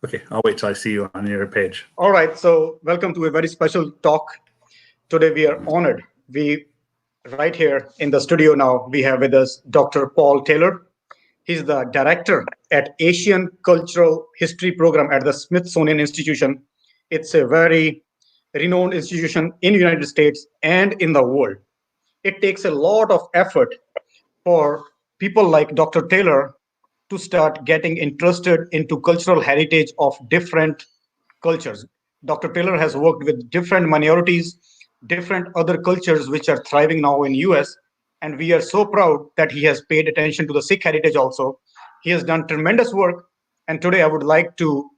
Okay, I'll wait till I see you on your page. All right, so welcome to a very special talk. Today we are honored. Right here in the studio now, we have with us Dr. Paul Taylor. He's the director at Asian Cultural History Program at the Smithsonian Institution. It's a very renowned institution in the United States and in the world. It takes a lot of effort for people like Dr. Taylor to start getting interested into cultural heritage of different cultures. Dr. Taylor has worked with different minorities, different other cultures which are thriving now in US, and we are so proud that he has paid attention to the Sikh heritage also. He has done tremendous work, and today I would like to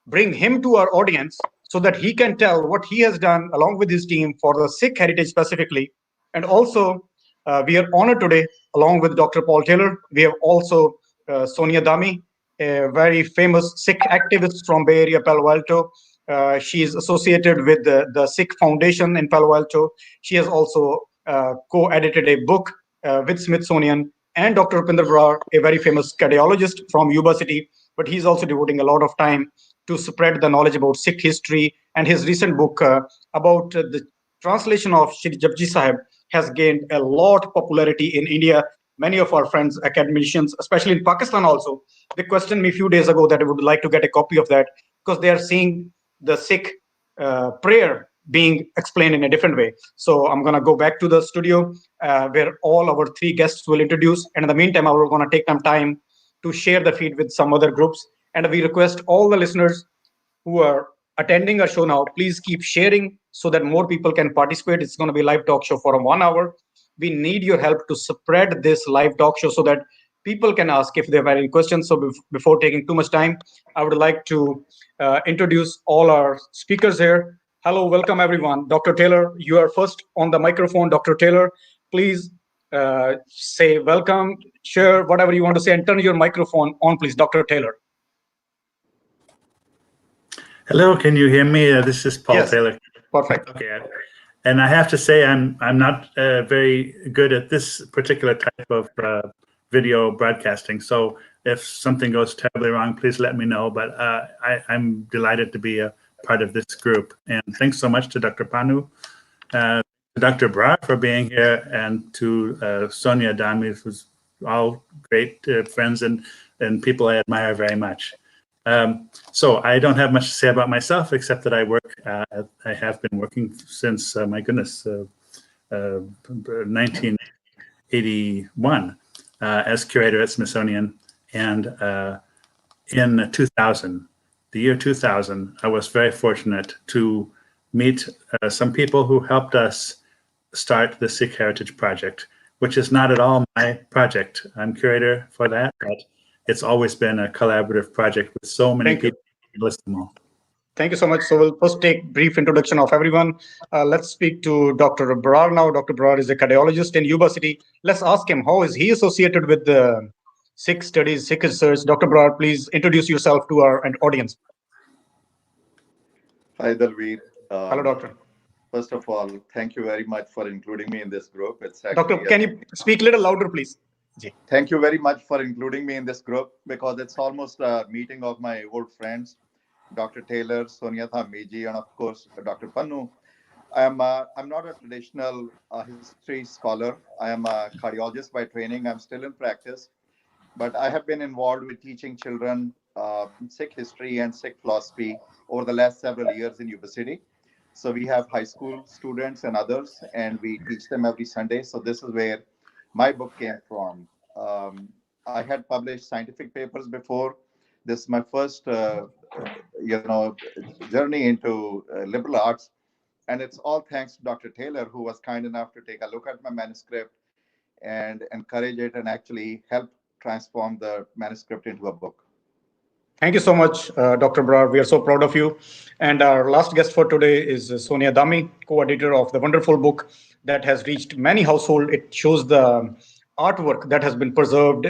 bring him to our audience so that he can tell what he has done along with his team for the Sikh heritage specifically. And also, we are honored today, along with Dr. Paul Taylor, we have also Sonia Dhami, a very famous Sikh activist from Bay Area, Palo Alto. She is associated with the Sikh Foundation in Palo Alto. She has also co-edited a book with Smithsonian, and Dr. Rupinder Brar, a very famous cardiologist from Yuba City, but he's also devoting a lot of time to spread the knowledge about Sikh history. And his recent book about the translation of Shri Japji Sahib has gained a lot of popularity in India. Many of our friends, academicians, especially in Pakistan also, they questioned me a few days ago that I would like to get a copy of that because they are seeing the Sikh prayer being explained in a different way. So I'm going to go back to the studio where all our three guests will introduce. And in the meantime, we're going to take some time to share the feed with some other groups. And we request all the listeners who are attending our show now, please keep sharing so that more people can participate. It's going to be a live talk show for 1 hour. We need your help to spread this live talk show so that people can ask if they have any questions. So before taking too much time, I would like to introduce all our speakers here. Hello, welcome everyone. Dr. Taylor, you are first on the microphone. Dr. Taylor, please say welcome, share whatever you want to say, and turn your microphone on, please, Dr. Taylor. Hello, can you hear me? This is Paul Taylor. Perfect. Okay, and I have to say I'm not very good at this particular type of video broadcasting. So if something goes terribly wrong, please let me know. But I'm delighted to be a part of this group. And thanks so much to Dr. Panu, to Dr. Brar for being here, and to Sonia Dhami, who's all great friends and people I admire very much. So I don't have much to say about myself, except that I work, I have been working since, my goodness, 1981 as curator at Smithsonian. And in 2000, the year 2000, I was very fortunate to meet some people who helped us start the Sikh Heritage Project, which is not at all my project. I'm curator for that, but it's always been a collaborative project with so many people. List them all. Thank you so much. So we'll first take brief introduction of everyone. Let's speak to Dr. Brar now. Dr. Brar is a cardiologist in Yuba City. Let's ask him, how is he associated with the Sikh studies, Sikh research? Dr. Brar, please introduce yourself to our audience. Hi, Dalveer. Hello, doctor. First of all, thank you very much for including me in this group. It's Doctor, can you speak a little louder, please? Thank you very much for including me in this group, because it's almost a meeting of my old friends, Dr. Taylor, Sonia Dhami, and of course, Dr. Panu. I'm not a traditional history scholar. I am a cardiologist by training. I'm still in practice, but I have been involved with teaching children Sikh history and Sikh philosophy over the last several years in Yuba City. So we have high school students and others, and we teach them every Sunday. So this is where my book came from. I had published scientific papers before. This is my first, journey into liberal arts. And it's all thanks to Dr. Taylor, who was kind enough to take a look at my manuscript and encourage it and actually help transform the manuscript into a book. Thank you so much, Dr. Brar. We are so proud of you. And our last guest for today is Sonia Dhami, co-editor of the wonderful book that has reached many households. It shows the artwork that has been preserved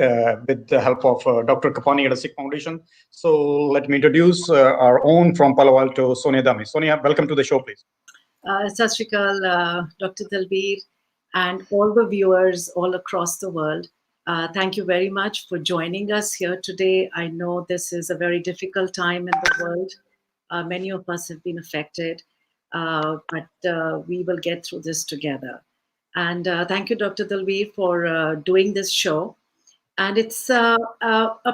with the help of Dr. Kapany at the Sikh Foundation. So let me introduce our own from Palo Alto, Sonia Dhami. Sonia, welcome to the show, please. Sat Shri Akal, Dr. Dalveer, and all the viewers all across the world. Thank you very much for joining us here today. I know this is a very difficult time in the world. Many of us have been affected, but we will get through this together. And thank you, Dr. Dalveer, for doing this show. And it's a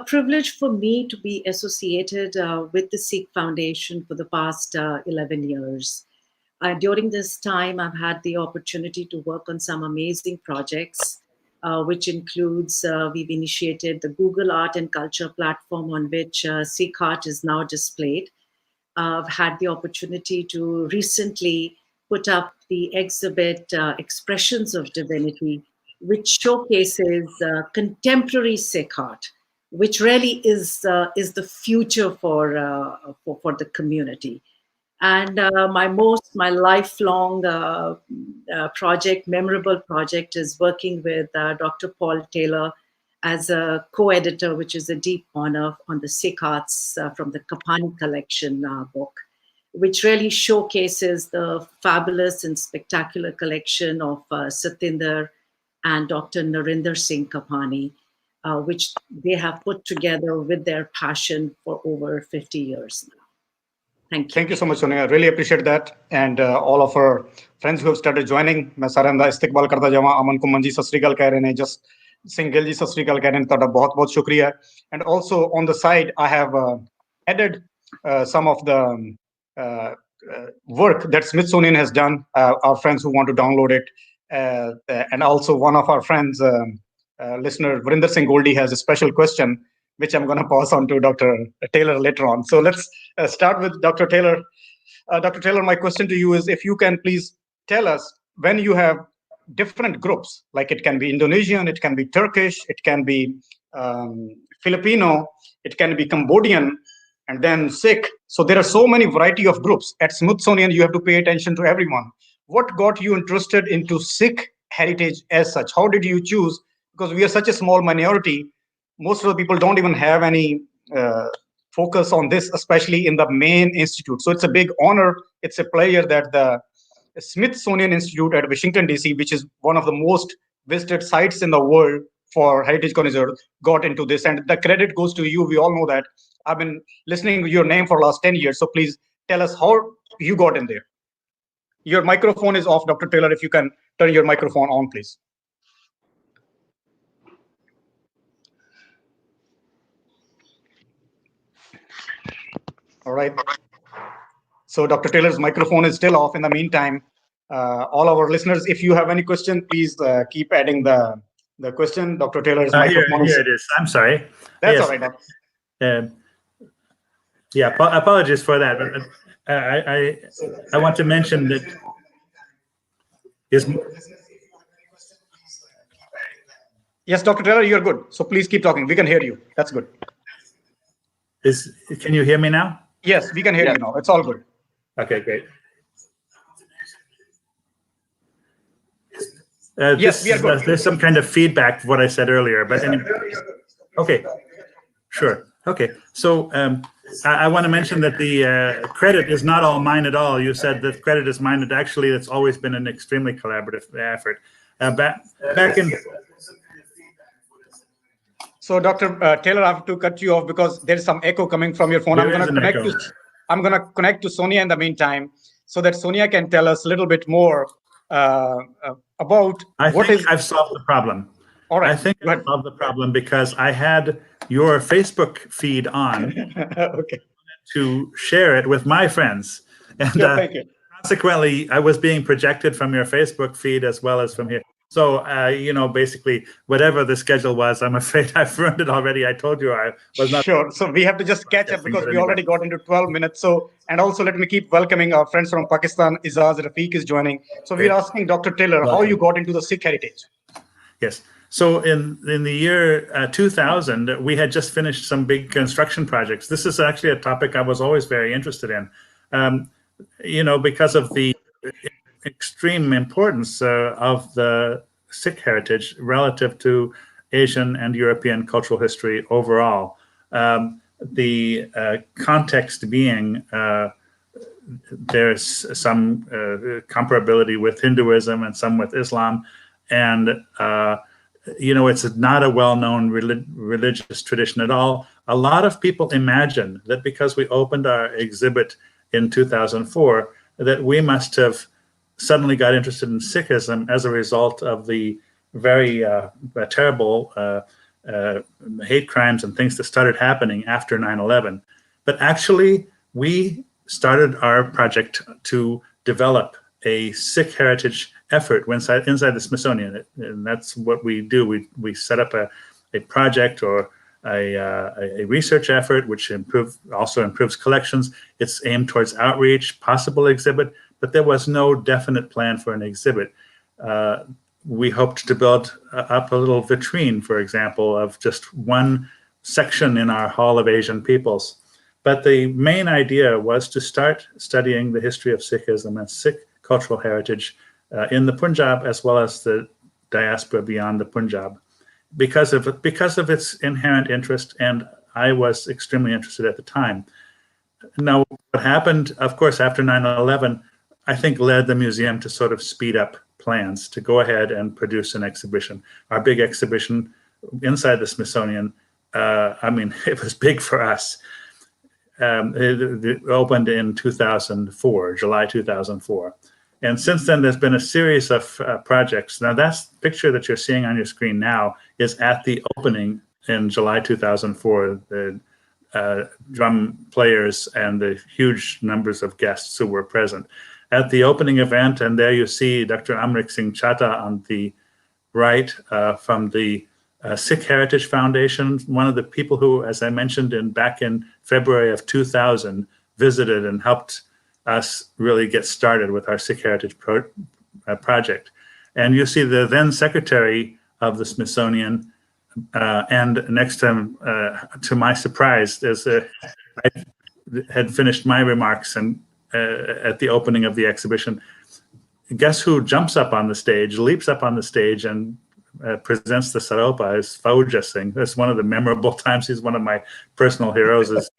privilege for me to be associated with the Sikh Foundation for the past 11 years. During this time, I've had the opportunity to work on some amazing projects, which includes, we've initiated the Google Art and Culture platform on which Sikh Art is now displayed. I've had the opportunity to recently put up the exhibit Expressions of Divinity, which showcases contemporary Sikh art, which really is the future for the community. And my lifelong project, memorable project, is working with Dr. Paul Taylor as a co-editor, which is a deep honor, on the Sikh Arts from the Kapany Collection book, which really showcases the fabulous and spectacular collection of Satinder and Dr. Narinder Singh Kapany, which they have put together with their passion for over 50 years now. Thank you. Thank you so much, Sonia. I really appreciate that. And all of our friends who have started joining, मैं सारे अंदा इस्तेकबाल करता जावा, अमन को मंजी सस्रीकाल कह रहे हैं, just single जी सस्रीकाल कह रहे हैं, ताड़ा बहुत बहुत शुक्रिया. And also on the side, I have added some of the work that Smithsonian has done, our friends who want to download it. And also one of our friends, listener, Rupinder Singh Goldie, has a special question, which I'm going to pass on to Dr. Taylor later on. So let's start with Dr. Taylor. Dr. Taylor, my question to you is, if you can please tell us, when you have different groups, like it can be Indonesian, it can be Turkish, it can be Filipino, it can be Cambodian, and then Sikh. So there are so many variety of groups. At Smithsonian, you have to pay attention to everyone. What got you interested into Sikh heritage as such? How did you choose? Because we are such a small minority. Most of the people don't even have any focus on this, especially in the main institute. So it's a big honor. It's a pleasure that the Smithsonian Institute at Washington DC, which is one of the most visited sites in the world for heritage connoisseurs, got into this. And the credit goes to you. We all know that. I've been listening to your name for the last 10 years. So please tell us how you got in there. Your microphone is off, Dr. Taylor. If you can turn your microphone on, please. All right. So Dr. Taylor's microphone is still off. In the meantime, all our listeners, if you have any question, please keep adding the question. Dr. Taylor's microphone here it is. I'm sorry. That's yes. All right. Yeah, apologies for that. But I want to mention that yes, Dr. Taylor, you're good. So please keep talking. We can hear you. That's good. Can you hear me now? Yes, we can hear you now. It's all good. Okay, great. Yes, we are good. There's some kind of feedback for what I said earlier, but anyway. Okay, sure. Okay, so I want to mention that the credit is not all mine at all. You said that credit is mine, and actually it's always been an extremely collaborative effort. Back in... So, Dr. Taylor, I have to cut you off because there's some echo coming from your phone. I'm going to connect to Sonia in the meantime, so that Sonia can tell us a little bit more about I've solved the problem. All right. I think I solved the problem because I had your Facebook feed on okay. to share it with my friends. And thank you. Consequently, I was being projected from your Facebook feed as well as from here. So, basically, whatever the schedule was, I'm afraid I've ruined it already. I told you I was not. Sure. So we have to just catch up because we already got into 12 minutes. So, and also let me keep welcoming our friends from Pakistan. Izaz Rafiq is joining. So we're asking Dr. Taylor, how you got into the Sikh heritage? Yes. So in the year 2000, we had just finished some big construction projects. This is actually a topic I was always very interested in, because of the extreme importance of the Sikh heritage relative to Asian and European cultural history overall. The context being there's some comparability with Hinduism and some with Islam, and it's not a well-known religious tradition at all. A lot of people imagine that because we opened our exhibit in 2004, that we must have suddenly got interested in Sikhism as a result of the very terrible hate crimes and things that started happening after 9/11. But actually, we started our project to develop a Sikh heritage effort inside the Smithsonian, and that's what we do. We set up a project or a research effort which also improves collections. It's aimed towards outreach, possible exhibit, but there was no definite plan for an exhibit. We hoped to build up a little vitrine, for example, of just one section in our Hall of Asian Peoples. But the main idea was to start studying the history of Sikhism and Sikh cultural heritage in the Punjab, as well as the diaspora beyond the Punjab, because of its inherent interest, and I was extremely interested at the time. Now, what happened, of course, after 9/11, I think led the museum to sort of speed up plans to go ahead and produce an exhibition. Our big exhibition inside the Smithsonian, it was big for us. It opened in 2004, July 2004. And since then, there's been a series of projects. Now, that picture that you're seeing on your screen now is at the opening in July 2004. The drum players and the huge numbers of guests who were present at the opening event. And there you see Dr. Amrik Singh Chatta on the right from the Sikh Heritage Foundation, one of the people who, as I mentioned, back in February of 2000, visited and helped us really get started with our Sikh Heritage project. And you see the then secretary of the Smithsonian, and next to him, to my surprise, I had finished my remarks and at the opening of the exhibition. Guess who jumps up on the stage, leaps up on the stage, and presents the Saropa is Fauja Singh. That's one of the memorable times. He's one of my personal heroes as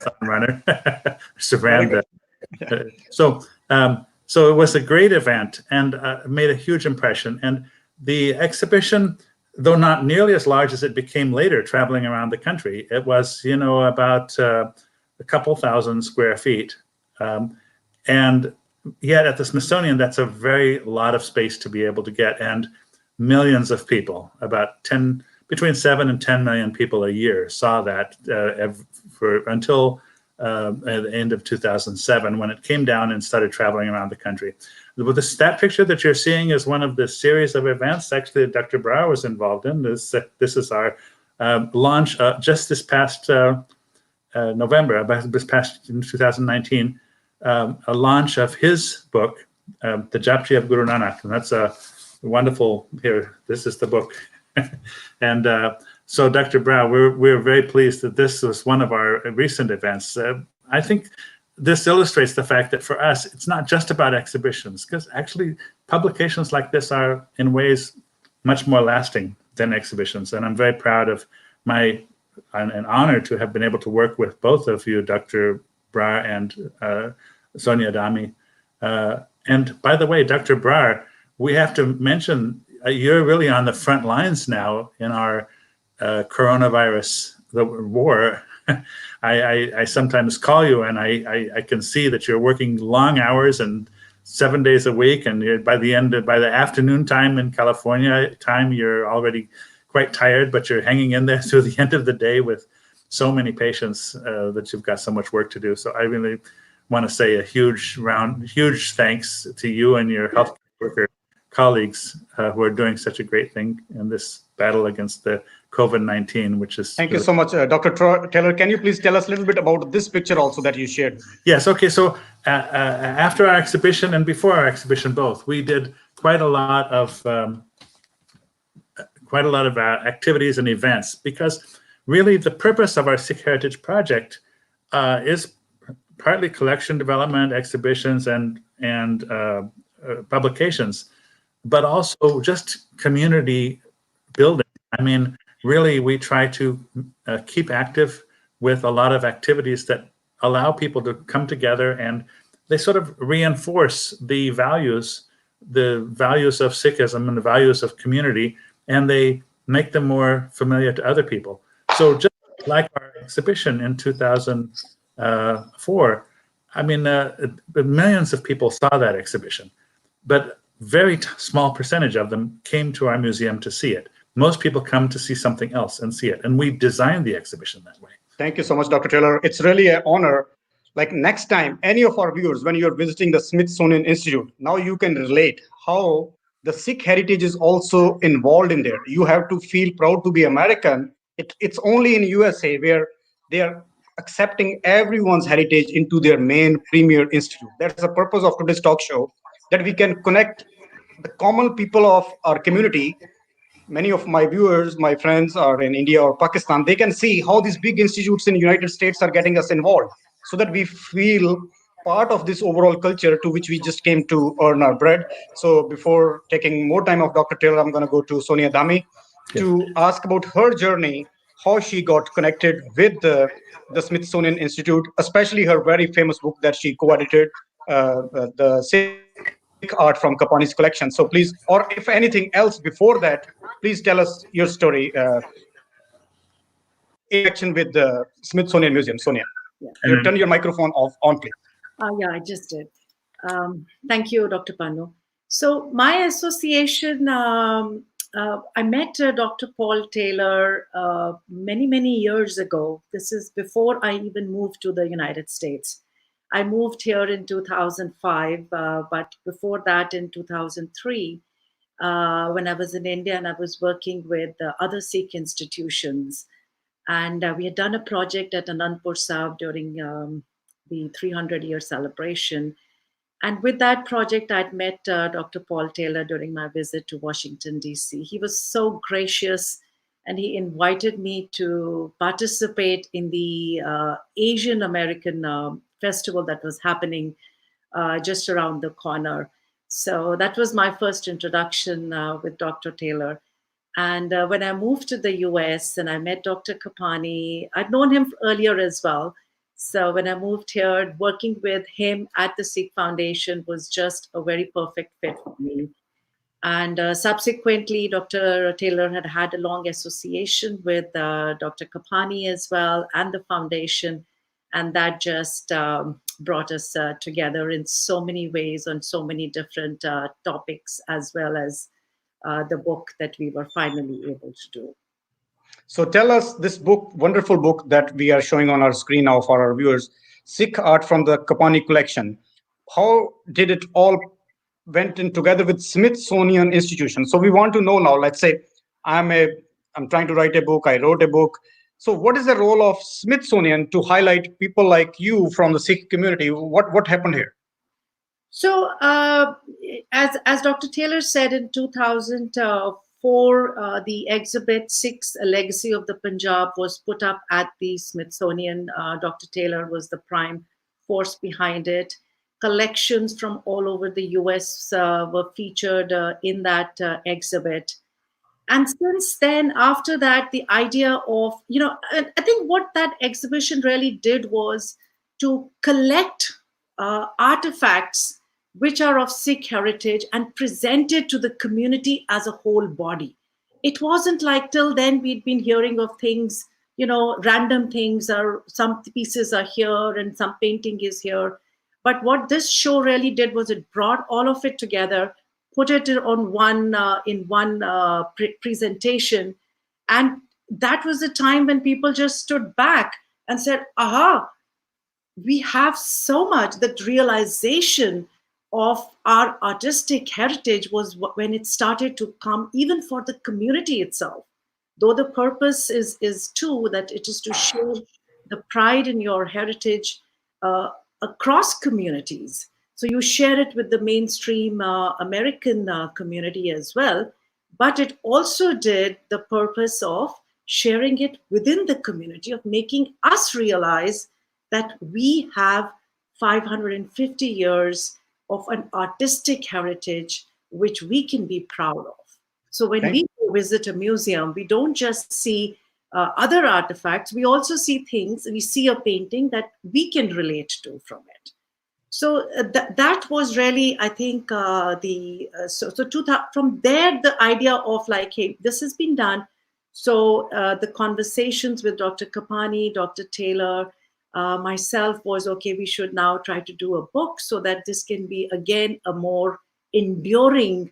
a runner, Savranda. So it was a great event and made a huge impression. And the exhibition, though not nearly as large as it became later, traveling around the country, it was, about a couple thousand square feet. And yet at the Smithsonian, that's a very lot of space to be able to get. And millions of people, between 7 and 10 million people a year saw that until at the end of 2007, when it came down and started traveling around the country. That picture that you're seeing is one of the series of events actually Dr. Brar was involved in. This is our launch just this past November, this past in 2019, a launch of his book, the Japji of Guru Nanak. And that's a wonderful, here, this is the book. And so Dr. Brar, we're very pleased that this was one of our recent events. I think this illustrates the fact that for us, it's not just about exhibitions, because actually publications like this are in ways much more lasting than exhibitions. And I'm very proud of and honored to have been able to work with both of you, Dr. Brar and Sonia Dhami. And by the way, Dr. Brar, we have to mention, you're really on the front lines now in our coronavirus, the war. I sometimes call you and I can see that you're working long hours and 7 days a week. And by the afternoon time in California time, you're already quite tired, but you're hanging in there through the end of the day with so many patients that you've got so much work to do. So I really want to say a huge thanks to you and your health worker colleagues who are doing such a great thing in this battle against the COVID-19, which is... Thank you so much, Dr. Taylor. Can you please tell us a little bit about this picture also that you shared? Yes, okay. So after our exhibition and before our exhibition both, we did quite a lot of activities and events, because really the purpose of our Sikh Heritage Project is partly collection development, exhibitions, and publications, but also just community building. I mean, really, we try to keep active with a lot of activities that allow people to come together, and they sort of reinforce the values of Sikhism and the values of community, and they make them more familiar to other people. So just like our exhibition in 2004, I mean, millions of people saw that exhibition, but very small percentage of them came to our museum to see it. Most people come to see something else and see it. And we designed the exhibition that way. Thank you so much, Dr. Taylor. It's really an honor. Like next time, any of our viewers, when you're visiting the Smithsonian Institute, now you can relate how the Sikh heritage is also involved in there. You have to feel proud to be American. It's only in USA where they are accepting everyone's heritage into their main premier institute. That's the purpose of today's talk show, that we can connect the common people of our community. Many of my viewers, my friends are in India or Pakistan. They can see how these big institutes in the United States are getting us involved, so that we feel part of this overall culture to which we just came to earn our bread. So before taking more time of Dr. Taylor, I'm going to go to Sonia Dhami to ask about her journey, how she got connected with the Smithsonian Institute, especially her very famous book that she co-edited, the Sikh Art from Kapany's Collection. So please, or if anything else before that, please tell us your story in connection with the Smithsonian Museum. Sonia, you turn your microphone on, please. Yeah, I just did. Thank you, Dr. Pannu. So my association, I met Dr. Paul Taylor many, many years ago. This is before I even moved to the United States. I moved here in 2005, but before that in 2003, when I was in India and I was working with other Sikh institutions. And we had done a project at Anandpur Sahib during the 300-year celebration. And with that project, I'd met Dr. Paul Taylor during my visit to Washington, DC. He was so gracious, and he invited me to participate in the Asian American festival that was happening just around the corner. So that was my first introduction with Dr. Taylor. And when I moved to the US and I met Dr. Kapany, I'd known him earlier as well. So when I moved here, working with him at the Sikh Foundation was just a very perfect fit for me. And subsequently, Dr. Taylor had had a long association with Dr. Kapany as well and the foundation. And that just brought us together in so many ways on so many different topics, as well as the book that we were finally able to do. So tell us this book, wonderful book that we are showing on our screen now for our viewers, Sikh Art from the Kapany Collection. How did it all went in together with Smithsonian Institution? So we want to know now, let's say I'm trying to write a book, I wrote a book. So what is the role of Smithsonian to highlight people like you from the Sikh community? What happened here? So as Dr. Taylor said in 2004, the exhibit Sikhs, A Legacy of the Punjab was put up at the Smithsonian. Dr. Taylor was the prime force behind it. Collections from all over the US were featured in that exhibit. And since then, after that, the idea of, I think what that exhibition really did was to collect artifacts which are of Sikh heritage and present it to the community as a whole body. It wasn't like till then we'd been hearing of things, random things, or some pieces are here and some painting is here. But what this show really did was it brought all of it together, put it on one presentation. And that was the time when people just stood back and said, aha, we have so much. That realization of our artistic heritage was when it started to come even for the community itself. Though the purpose is too, that it is to show the pride in your heritage across communities. So you share it with the mainstream American community as well. But it also did the purpose of sharing it within the community, of making us realize that we have 550 years of an artistic heritage which we can be proud of. So when we visit a museum, we don't just see other artifacts, we also see things, we see a painting that we can relate to from it. So that was really, I think, from there, the idea of like, hey, this has been done, So the conversations with Dr. Kapany, Dr. Taylor, myself was, okay, we should now try to do a book so that this can be, again, a more enduring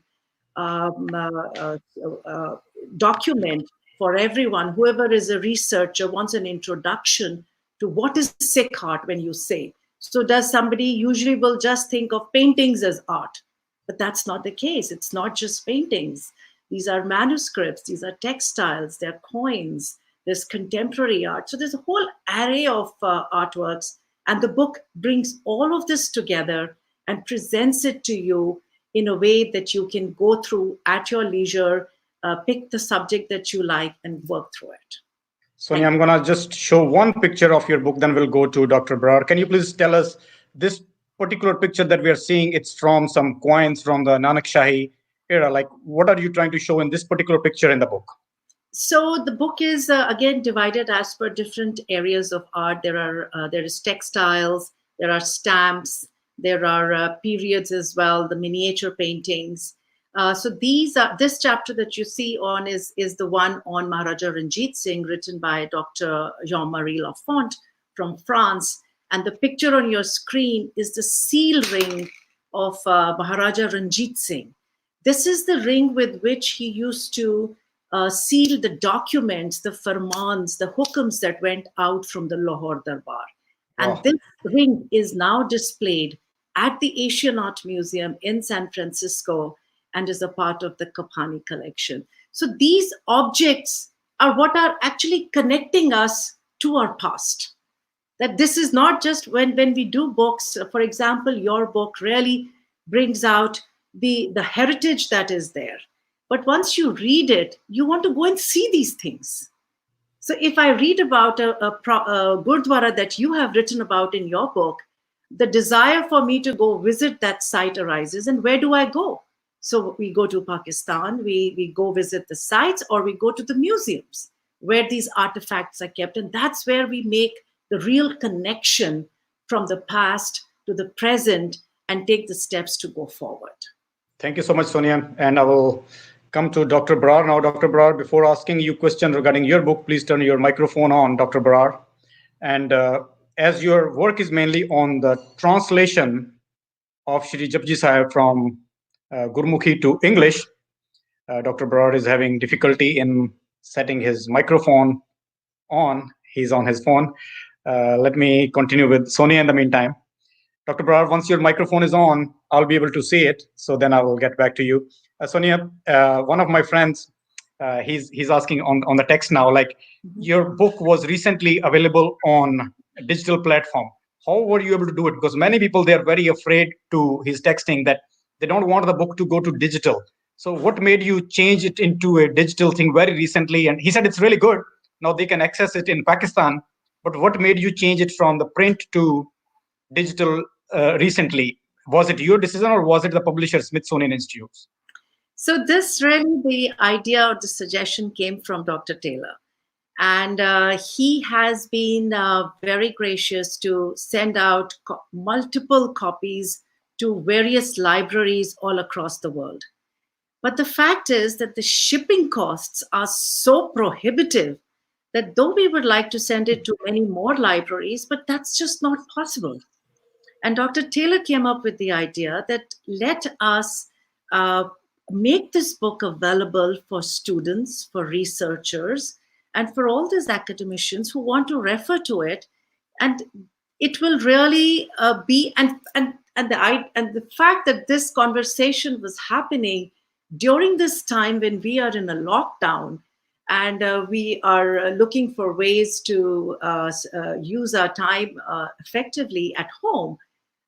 document for everyone. Whoever is a researcher wants an introduction to what is Sikh art when you say. So does somebody usually will just think of paintings as art, but that's not the case. It's not just paintings. These are manuscripts, these are textiles, they're coins, there's contemporary art. So there's a whole array of artworks, and the book brings all of this together and presents it to you in a way that you can go through at your leisure, pick the subject that you like and work through it. Sonia, I'm going to just show one picture of your book, then we'll go to Dr. Brar. Can you please tell us this particular picture that we are seeing? It's from some coins from the Nanak Shahi era. Like, what are you trying to show in this particular picture in the book? So the book is again divided as per different areas of art. There is textiles, there are stamps, there are periods as well, the miniature paintings. So this chapter that you see on is the one on Maharaja Ranjit Singh, written by Dr. Jean-Marie Lafont from France. And the picture on your screen is the seal ring of Maharaja Ranjit Singh. This is the ring with which he used to seal the documents, the farmans, the hukams that went out from the Lahore Darbar. And this ring is now displayed at the Asian Art Museum in San Francisco and is a part of the Kapany Collection. So these objects are what are actually connecting us to our past. That this is not just when we do books, for example, your book really brings out the heritage that is there. But once you read it, you want to go and see these things. So if I read about a Gurdwara that you have written about in your book, the desire for me to go visit that site arises. And where do I go? So we go to Pakistan, we go visit the sites, or we go to the museums where these artifacts are kept. And that's where we make the real connection from the past to the present and take the steps to go forward. Thank you so much, Sonia. And I will come to Dr. Brar now. Dr. Brar, before asking you a question regarding your book, please turn your microphone on, Dr. Brar. And as your work is mainly on the translation of Shri Japji Sahib from Gurmukhi to English, Dr. Brar is having difficulty in setting his microphone on. He's on his phone. Let me continue with Sonia in the meantime. Dr. Brar, once your microphone is on, I'll be able to see it. So then I will get back to you. Sonia, one of my friends, he's asking on the text now, like, your book was recently available on a digital platform. How were you able to do it? Because many people, they're very afraid to his texting that they don't want the book to go to digital. So what made you change it into a digital thing very recently? And he said it's really good. Now they can access it in Pakistan. But what made you change it from the print to digital recently? Was it your decision or was it the publisher, Smithsonian Institute? So this really, the idea or the suggestion came from Dr. Taylor. And he has been very gracious to send out multiple copies to various libraries all across the world. But the fact is that the shipping costs are so prohibitive that though we would like to send it to many more libraries, but that's just not possible. And Dr. Taylor came up with the idea that let us make this book available for students, for researchers, and for all these academicians who want to refer to it. And it will really be, and the fact that this conversation was happening during this time when we are in a lockdown, and we are looking for ways to use our time effectively at home,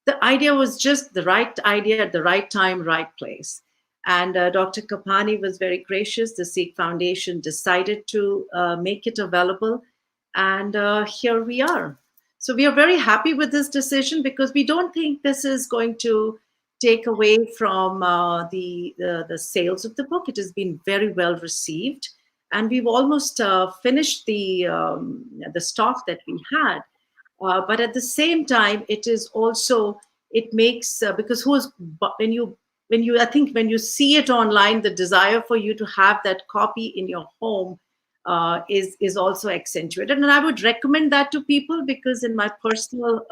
the idea was just the right idea at the right time, right place. And Dr. Kapany was very gracious. The Sikh Foundation decided to make it available. And here we are. So we are very happy with this decision because we don't think this is going to take away from the sales of the book. It has been very well received. And we've almost finished the stock that we had. But at the same time, it is also, it makes, because when you I think when you see it online, the desire for you to have that copy in your home is also accentuated. And I would recommend that to people, because in my personal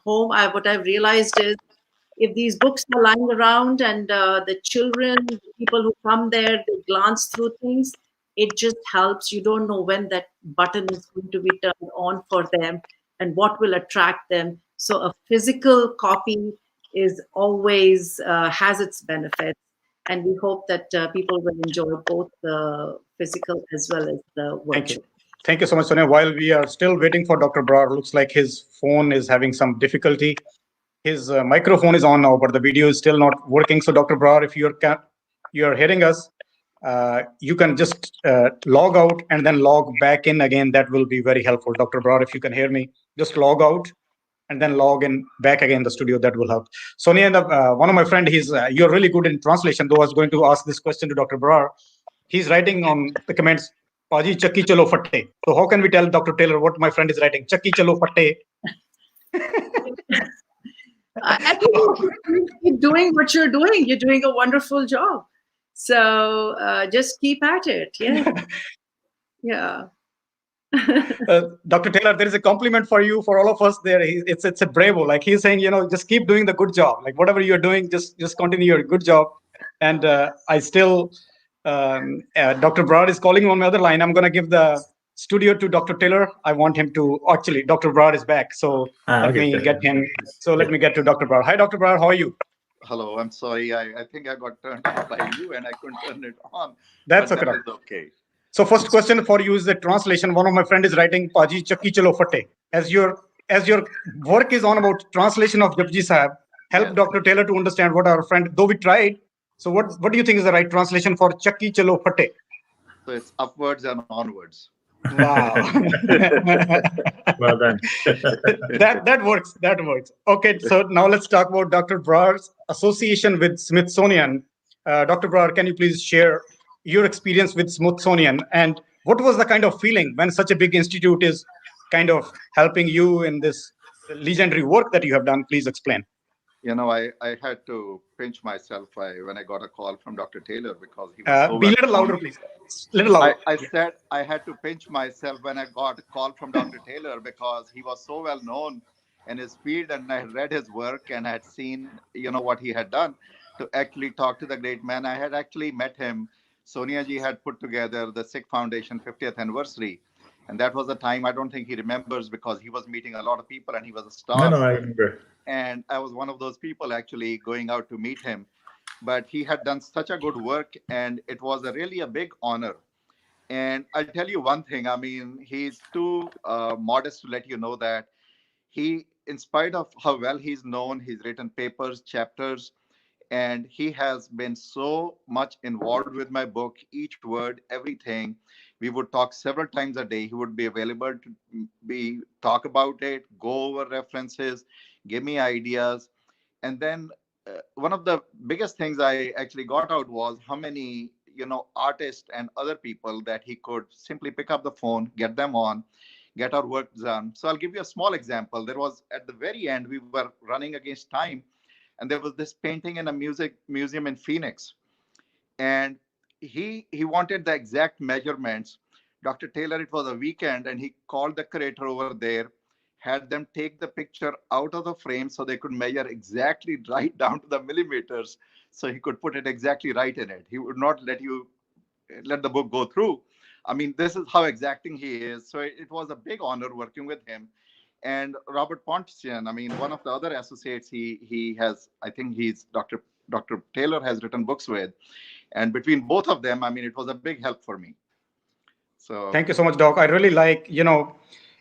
home, what I've realized is, if these books are lying around and the children, the people who come there, they glance through things, it just helps. You don't know when that button is going to be turned on for them and what will attract them. So a physical copy is always has its benefits. And we hope that people will enjoy both the physical as well as the virtual. Thank you so much, Sonia. While we are still waiting for Dr. Brar, looks like his phone is having some difficulty. His microphone is on now, but the video is still not working. So, Dr. Brar, if you're hearing us, you can just log out and then log back in again. That will be very helpful. Dr. Brar, if you can hear me, just log out and then log in back again the studio. That will help. Sonia, one of my friend, you're really good in translation. Though I was going to ask this question to Dr. Brar. He's writing on the comments, Paji Chakki Chalo Fatte. So how can we tell Dr. Taylor what my friend is writing? Chakki Chalo Fatte. I think you keep doing what you're doing. You're doing a wonderful job. So just keep at it. Yeah. Yeah. Dr. Taylor, there is a compliment for you, for all of us there. It's a bravo. Like he's saying, just keep doing the good job. Like whatever you're doing, just continue your good job. And I still, Dr. Brar is calling on my other line. I'm going to give the studio to Dr. Taylor. I want him to, actually, Dr. Brar is back. So let me get him. So let me get to Dr. Brar. Hi, Dr. Brar. How are you? Hello. I'm sorry. I think I got turned off by you and I couldn't turn it on. That's okay. That is okay. So first question for you is the translation. One of my friend is writing Paji Chakki Chalo Fatte. As your work is on about translation of Japji Sahib, help Dr. Taylor to understand what our friend, though we tried. So what do you think is the right translation for Chakki Chalo Fatte? So it's upwards and onwards. Wow. Well done. that works. That works. Okay, so now let's talk about Dr. Brar's association with Smithsonian. Dr. Brar, can you please share your experience with Smithsonian, and what was the kind of feeling when such a big institute is kind of helping you in this legendary work that you have done? Please explain. I had to pinch myself when I got a call from Dr. Taylor, because he was so be a little louder, please. Little louder. I said I had to pinch myself when I got a call from Dr. Taylor, because he was so well known in his field, and I had read his work and I had seen, what he had done to actually talk to the great man. I had actually met him. Sonia ji had put together the Sikh Foundation 50th anniversary. And that was the time, I don't think he remembers, because he was meeting a lot of people and he was a star. No, I remember. And I was one of those people actually going out to meet him. But he had done such a good work, and it was really a big honor. And I'll tell you one thing, he's too modest to let you know that he, in spite of how well he's known, he's written papers, chapters, and he has been so much involved with my book, each word, everything. We would talk several times a day. He would be available to talk about it, go over references, give me ideas. And then one of the biggest things I actually got out was how many, artists and other people that he could simply pick up the phone, get them on, get our work done. So I'll give you a small example. There was, at the very end, we were running against time, and there was this painting in a music museum in Phoenix. And he wanted the exact measurements. Dr. Taylor, it was a weekend, and he called the curator over there, had them take the picture out of the frame so they could measure exactly right down to the millimeters, so he could put it exactly right in it. He would not let the book go through. This is how exacting he is. So it was a big honor working with him. And Robert Pontian, one of the other associates he has, I think he's Dr. Taylor has written books with. And between both of them, it was a big help for me. So thank you so much, Doc. I really like,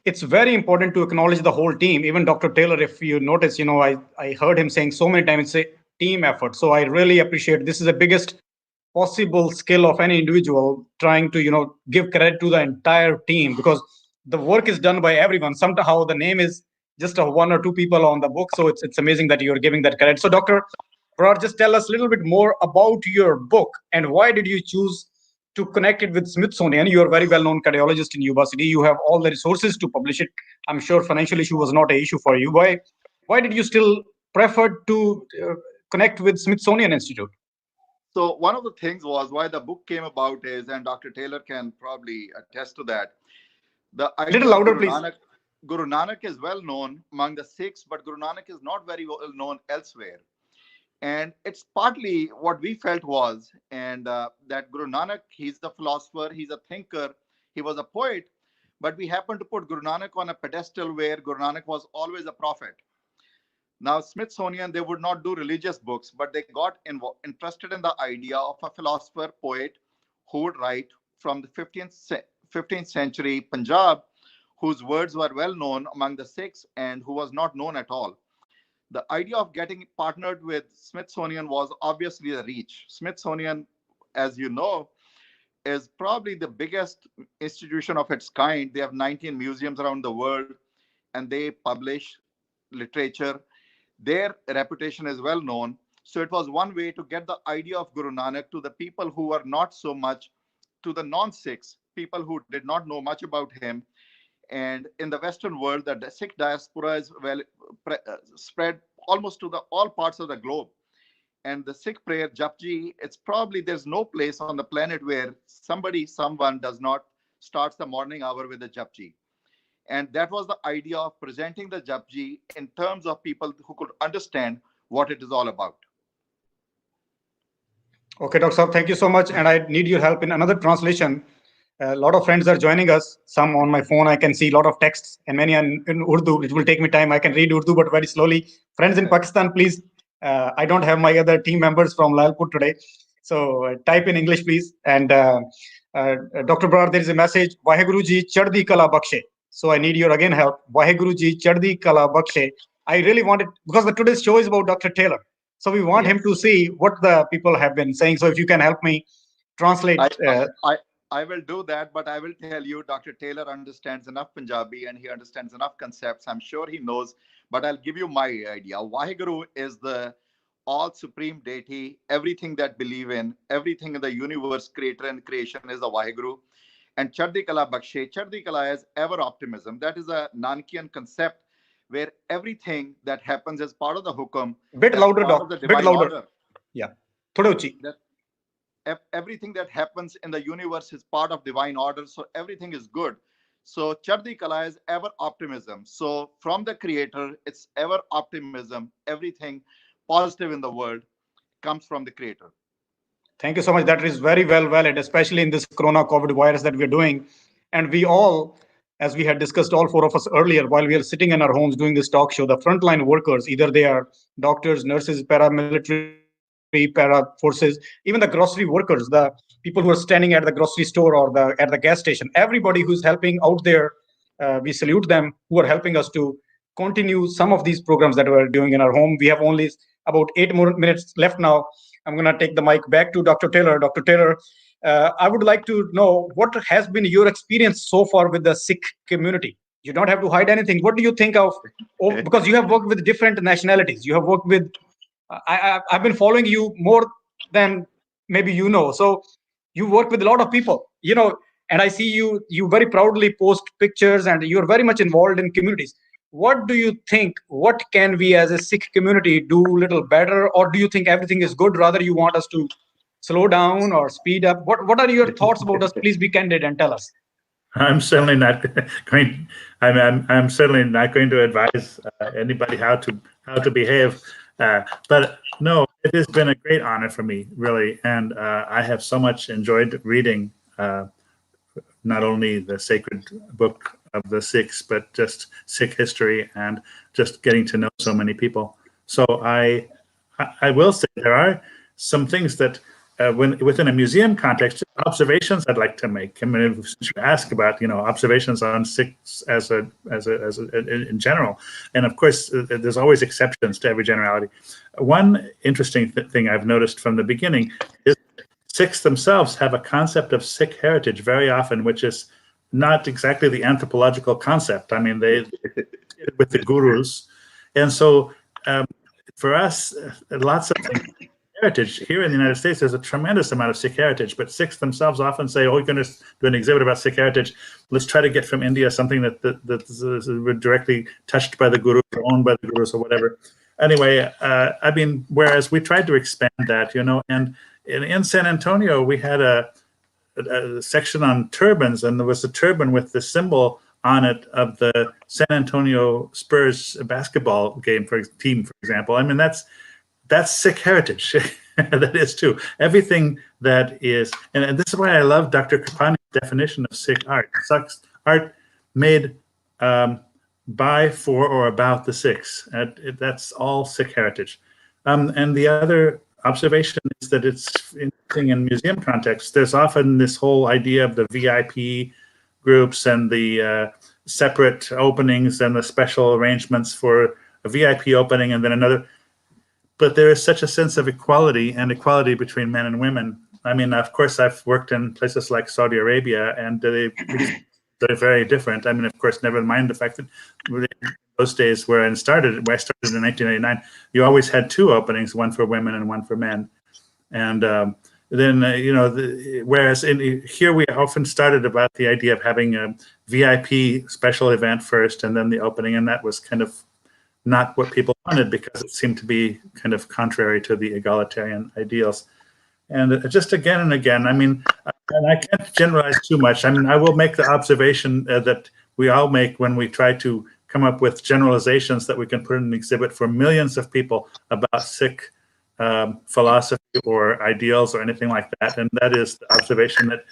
it's very important to acknowledge the whole team. Even Dr. Taylor, if you notice, I heard him saying so many times, it's a team effort. So I really appreciate, this is the biggest possible skill of any individual, trying to, give credit to the entire team, because the work is done by everyone. Somehow the name is just one or two people on the book. So it's amazing that you're giving that credit. So Dr. Brar, just tell us a little bit more about your book, and why did you choose to connect it with Smithsonian? You're a very well-known cardiologist in Yuba City. You have all the resources to publish it. I'm sure financial issue was not an issue for you. Why did you still prefer to connect with Smithsonian Institute? So one of the things was why the book came about is, and Dr. Taylor can probably attest to that, the idea Little louder, of please. Guru Nanak is well known among the Sikhs, but Guru Nanak is not very well known elsewhere. And it's partly what we felt was, and that Guru Nanak, he's a philosopher, he's a thinker, he was a poet, but we happen to put Guru Nanak on a pedestal where Guru Nanak was always a prophet. Now, Smithsonian, they would not do religious books, but they got interested in the idea of a philosopher, poet, who would write from the 15th century Punjab, whose words were well known among the Sikhs and who was not known at all. The idea of getting partnered with Smithsonian was obviously the reach. Smithsonian, as you know, is probably the biggest institution of its kind. They have 19 museums around the world, and they publish literature. Their reputation is well known. So it was one way to get the idea of Guru Nanak to the people who were not so much, to the non-Sikhs, people who did not know much about him. And in the Western world, the Sikh diaspora is well spread almost to all parts of the globe. And the Sikh prayer, Japji, it's probably, there's no place on the planet where someone does not starts the morning hour with a Japji. And that was the idea of presenting the Japji in terms of people who could understand what it is all about. Okay, Dr. Saab, thank you so much. And I need your help in another translation. A lot of friends are joining us. Some on my phone, I can see a lot of texts, and many in Urdu. It will take me time. I can read Urdu, but very slowly. Friends in Pakistan, please. I don't have my other team members from Lalpur today. So type in English, please. And Dr. Brar, there is a message. Vaheguru ji chardi kala bakshe. So I need your again help. Vaheguru ji chardi kala bakshe. I really wanted, because today's show is about Dr. Taylor. So we want him to see what the people have been saying. So if you can help me translate. I will do that, but I will tell you, Dr. Taylor understands enough Punjabi and he understands enough concepts. I'm sure he knows, but I'll give you my idea. Vaheguru is the all supreme deity. Everything that believe in, everything in the universe, creator and creation is the Vaheguru. And Chardi Kala Bakshe, Chardi Kala is ever optimism. That is a Nanakian concept where everything that happens is part of the hukum. Bit louder, Doc. Bit louder. Order. Yeah. Thoda uchi. Everything that happens in the universe is part of divine order, so everything is good. So Chardi Kala is ever optimism. So from the creator, it's ever optimism. Everything positive in the world comes from the creator. Thank you so much. That is very well valid, especially in this corona COVID virus that we're doing. And we all, as we had discussed, all four of us earlier, while we are sitting in our homes doing this talk show, the frontline workers, either they are doctors, nurses, paramilitary, para forces, even the grocery workers, the people who are standing at the grocery store or at the gas station, everybody who's helping out there, we salute them, who are helping us to continue some of these programs that we're doing in our home. We have only about 8 more minutes left now. I'm going to take the mic back to Dr. Taylor. Dr. Taylor, I would like to know what has been your experience so far with the Sikh community. You don't have to hide anything. What do you think of, because you have worked with different nationalities. You have worked with, I've been following you more than maybe you know. So you work with a lot of people, and I see you very proudly post pictures and you're very much involved in communities. What do you think? What can we as a Sikh community do a little better? Or do you think everything is good? Rather, you want us to slow down or speed up? What are your thoughts about us? Please be candid and tell us. I'm certainly not going. I'm certainly not going to advise anybody how to behave. But no, it has been a great honor for me, really, and I have so much enjoyed reading not only the sacred book of the Sikhs, but just Sikh history and just getting to know so many people. So I will say there are some things that within a museum context, observations I'd like to make. I mean, since you ask about observations on Sikhs as in general, and of course there's always exceptions to every generality. One interesting thing I've noticed from the beginning is Sikhs themselves have a concept of Sikh heritage very often, which is not exactly the anthropological concept. I mean, they with the gurus, and so for us, lots of things. Heritage here in the United States, there's a tremendous amount of Sikh heritage, but Sikhs themselves often say, "Oh, you're going to do an exhibit about Sikh heritage. Let's try to get from India something that's directly touched by the Guru, or owned by the Gurus, or whatever." Anyway, I mean, whereas we tried to expand that, and in San Antonio, we had a section on turbans, and there was a turban with the symbol on it of the San Antonio Spurs basketball team, for example. I mean, that's Sikh heritage. That is too. Everything that is, and this is why I love Dr. Kapany's definition of Sikh art. Art made by, for, or about the Sikhs. That's all Sikh heritage. And the other observation is that it's interesting in museum context. There's often this whole idea of the VIP groups and the separate openings and the special arrangements for a VIP opening and then another. But there is such a sense of equality and equality between men and women. I mean, of course, I've worked in places like Saudi Arabia, and they're very different. I mean, of course, never mind the fact that in those days where I started in 1989, you always had two openings, one for women and one for men. And then, whereas here we often started about the idea of having a VIP special event first and then the opening, and that was kind of not what people wanted because it seemed to be kind of contrary to the egalitarian ideals. And just again and again, I mean, and I can't generalize too much. I mean, I will make the observation that we all make when we try to come up with generalizations that we can put in an exhibit for millions of people about Sikh philosophy or ideals or anything like that. And that is the observation that,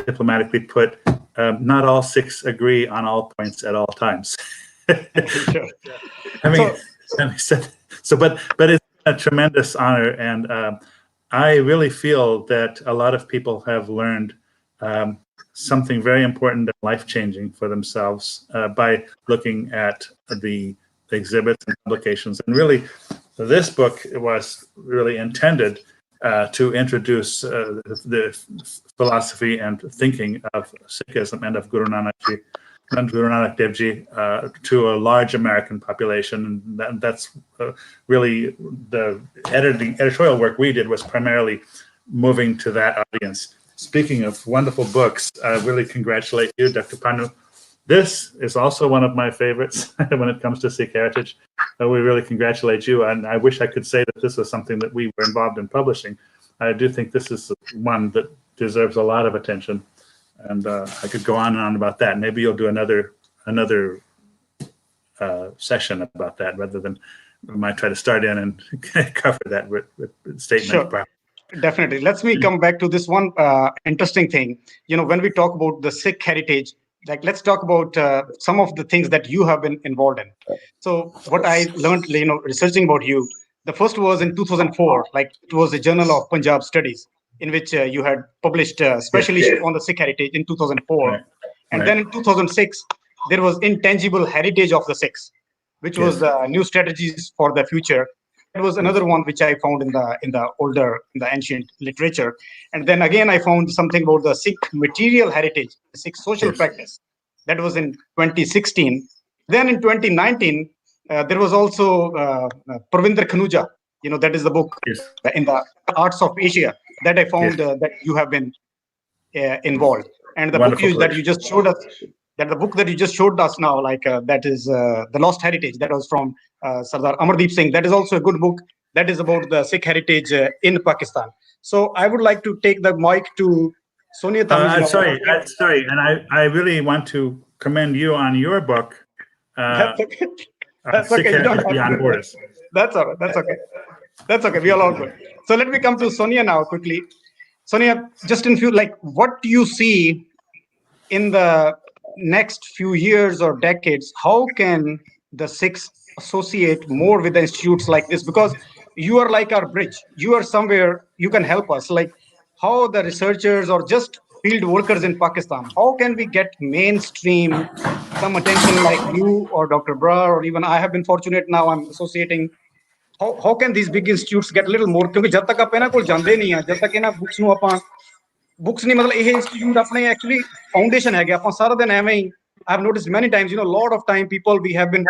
diplomatically put, not all Sikhs agree on all points at all times. Sure. I mean, but it's a tremendous honor, and I really feel that a lot of people have learned something very important and life-changing for themselves by looking at the exhibits and publications. And really, this book was really intended to introduce the philosophy and thinking of Sikhism and of Guru Nanak Dev Ji to a large American population. And that's really the editorial work we did was primarily moving to that audience. Speaking of wonderful books, I really congratulate you, Dr. Panu. This is also one of my favorites when it comes to Sikh heritage. We really congratulate you, and I wish I could say that this was something that we were involved in publishing. I do think this is one that deserves a lot of attention. And I could go on and on about that. Maybe you'll do another session about that rather than we might try to start in and cover that with statement. Sure. Definitely. Let me come back to this one interesting thing. When we talk about the Sikh heritage, let's talk about some of the things that you have been involved in. So what I learned, researching about you, the first was in 2004, it was a Journal of Punjab Studies, in which you had published a special issue on the Sikh heritage in 2004. Right. And then in 2006, there was Intangible Heritage of the Sikhs, which was new strategies for the future. It was another one which I found in the ancient literature. And then again, I found something about the Sikh material heritage, the Sikh social practice. That was in 2016. Then in 2019, there was also Pravinder Khanuja, that is the book in the Arts of Asia that I found that you have been involved. And the book that you just showed us, now, that is The Lost Heritage, that was from Sardar Amardeep Singh. That is also a good book that is about the Sikh heritage in Pakistan. So I would like to take the mic to Sonia Dhami. Sorry, and I really want to commend you on your book. That's okay. That's Sikh okay. Heritage Beyond Borders. That's all right. That's okay. We are all good. So let me come to Sonia now quickly. Sonia, just in few, what do you see in the next few years or decades? How can the Sikhs associate more with the institutes like this? Because you are like our bridge. You are somewhere you can help us. How the researchers or just field workers in Pakistan, how can we get mainstream some attention like you or Dr. Brar, or even I have been fortunate now I'm associating. How can these big institutes get a little more? Because जब तक आप इन्हां कोल जांदे नहीं हैं, जब तक इन्हां books ਨੂੰ ਆਪਾਂ books नहीं, मतलब ਇਹ institute ਆਪਣੇ actually foundation ਹੈਗੇ, ਆਪਾਂ ਸਾਰਾ ਦਿਨ ਐਵੇਂ ਹੀ. I've noticed many times, a lot of time people we have been.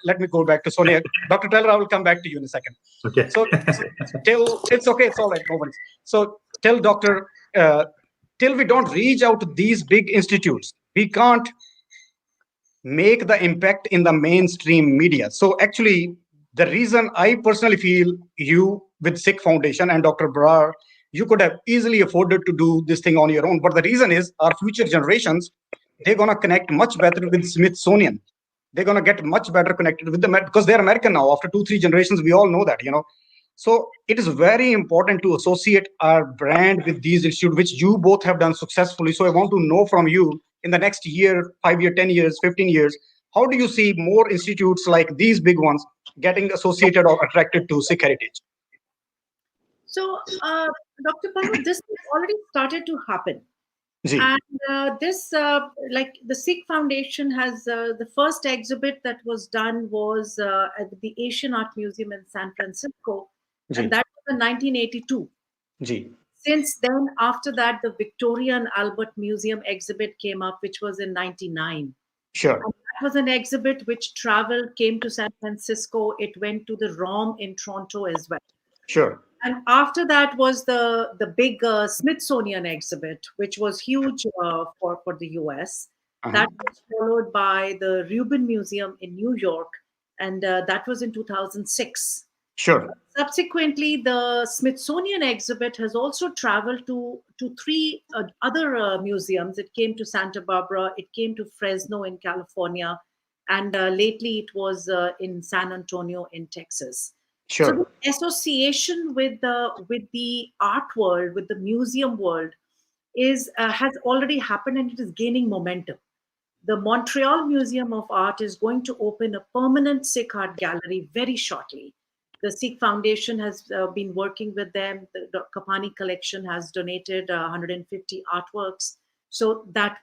Let me go back to Sonia. Dr. Taylor, I will come back to you in a second. Okay. So it's okay, it's all right, no worries. So tell Doctor, till we don't reach out to these big institutes, we can't make the impact in the mainstream media. So actually, the reason I personally feel you with Sikh Foundation and Dr. Brar, you could have easily afforded to do this thing on your own. But the reason is our future generations, they're going to connect much better with Smithsonian. They're going to get much better connected with them because they're American now. After 2-3 generations, we all know that, So it is very important to associate our brand with these institutes, which you both have done successfully. So I want to know from you in the next year, 5 years, 10 years, 15 years, how do you see more institutes like these big ones getting associated or attracted to Sikh heritage? So, Dr. Panu, this has already started to happen. Ji. And this, like the Sikh Foundation has, the first exhibit that was done was at the Asian Art Museum in San Francisco. Ji. And that was in 1982. Ji. Since then, after that, the Victoria and Albert Museum exhibit came up, which was in 99. Sure. And that was an exhibit which traveled, came to San Francisco. It went to the ROM in Toronto as well. Sure. And after that was the big Smithsonian exhibit, which was huge for the US. That was followed by the Rubin Museum in New York, and that was in 2006. Sure. Subsequently, the Smithsonian exhibit has also traveled to 3 other museums. It came to Santa Barbara, it came to Fresno in California, and lately it was in San Antonio in Texas. Sure. So the association with the art world, with the museum world, has already happened, and it is gaining momentum. The Montreal Museum of Art is going to open a permanent Sikh art gallery very shortly. The Sikh Foundation has been working with them. The Kapany Collection has donated 150 artworks. So that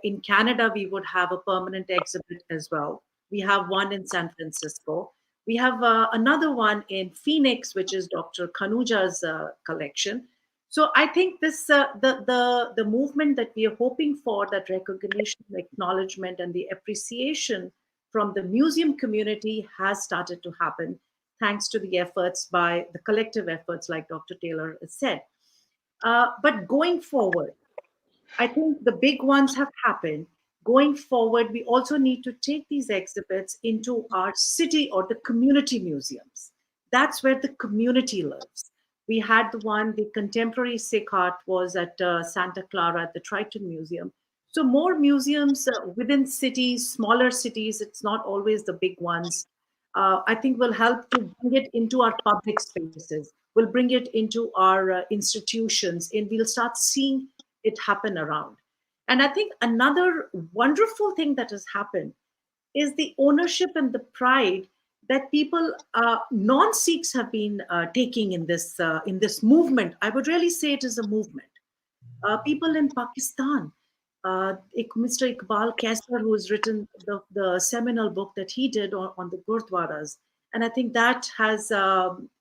in Canada, we would have a permanent exhibit as well. We have one in San Francisco. We have another one in Phoenix, which is Dr. Kanuja's collection. So I think this the movement that we are hoping for, that recognition, acknowledgement, and the appreciation from the museum community has started to happen, thanks to the efforts by the collective efforts, like Dr. Taylor has said. But going forward, I think the big ones have happened. Going forward, we also need to take these exhibits into our city or the community museums. That's where the community lives. We had the contemporary Sikh art was at Santa Clara at the Triton Museum. So more museums within cities, smaller cities, it's not always the big ones. I think will help to bring it into our public spaces. We'll bring it into our institutions, and we'll start seeing it happen around. And I think another wonderful thing that has happened is the ownership and the pride that people, non-Sikhs, have been taking in this movement. I would really say it is a movement. People in Pakistan, Mr. Iqbal Kaisar, who has written the seminal book that he did on the Gurdwaras, and I think that has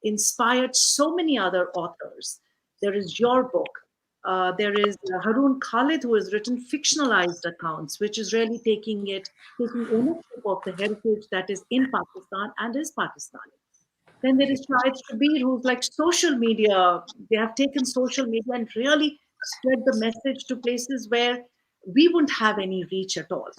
inspired so many other authors. There is your book. There is Haroon Khalid, who has written fictionalized accounts, which is really taking ownership of the heritage that is in Pakistan and is Pakistani. Then there is Shahid Shabir, who's like social media. They have taken social media and really spread the message to places where we wouldn't have any reach at all.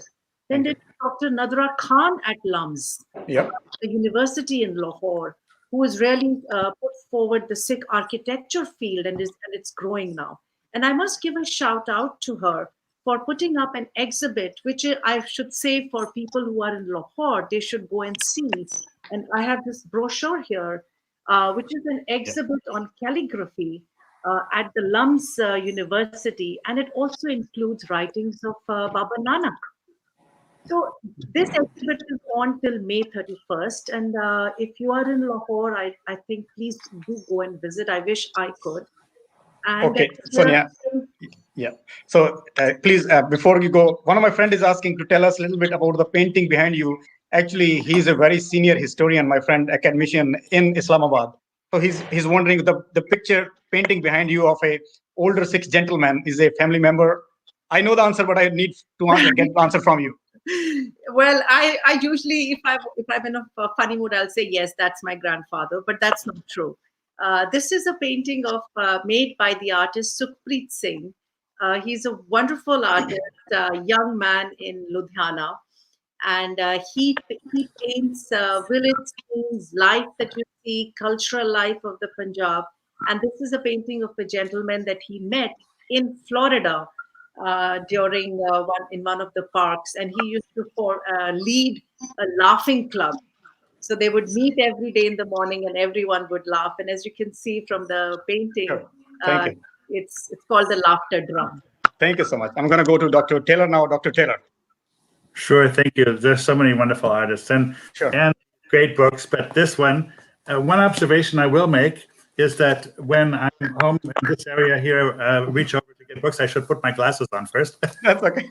Then there's Dr. Nadra Khan at LUMS, the university in Lahore, who has really put forward the Sikh architecture field, and it's growing now. And I must give a shout out to her for putting up an exhibit, which I should say for people who are in Lahore, they should go and see. And I have this brochure here, which is an exhibit on calligraphy at the LUMS University. And it also includes writings of Baba Nanak. So this exhibit is on till May 31st. And if you are in Lahore, I think please do go and visit. I wish I could. And okay, Sonia. Yeah. So please, before you go, one of my friends is asking to tell us a little bit about the painting behind you. Actually, he's a very senior historian, my friend, academician in Islamabad. So he's wondering, the picture painting behind you of a older Sikh gentleman is a family member. I know the answer, but I need to get the answer from you. Well, I usually, if I'm in a funny mood, I'll say yes, that's my grandfather, but that's not true. This is a painting made by the artist Sukhpreet Singh. He's a wonderful artist, young man in Ludhiana. And he paints village scenes, life that you see, cultural life of the Punjab. And this is a painting of a gentleman that he met in Florida during one of the parks, and he used to lead a laughing club. So they would meet every day in the morning, and everyone would laugh. And as you can see from the painting, Sure. Thank uh, you. it's called the laughter drum. Thank you so much. I'm going to go to Dr. Taylor now. Dr. Taylor. Sure, thank you. There's so many wonderful artists and Sure. great books, but this one observation I will make is that when I'm home in this area here, reach over to get books, I should put my glasses on first. That's okay.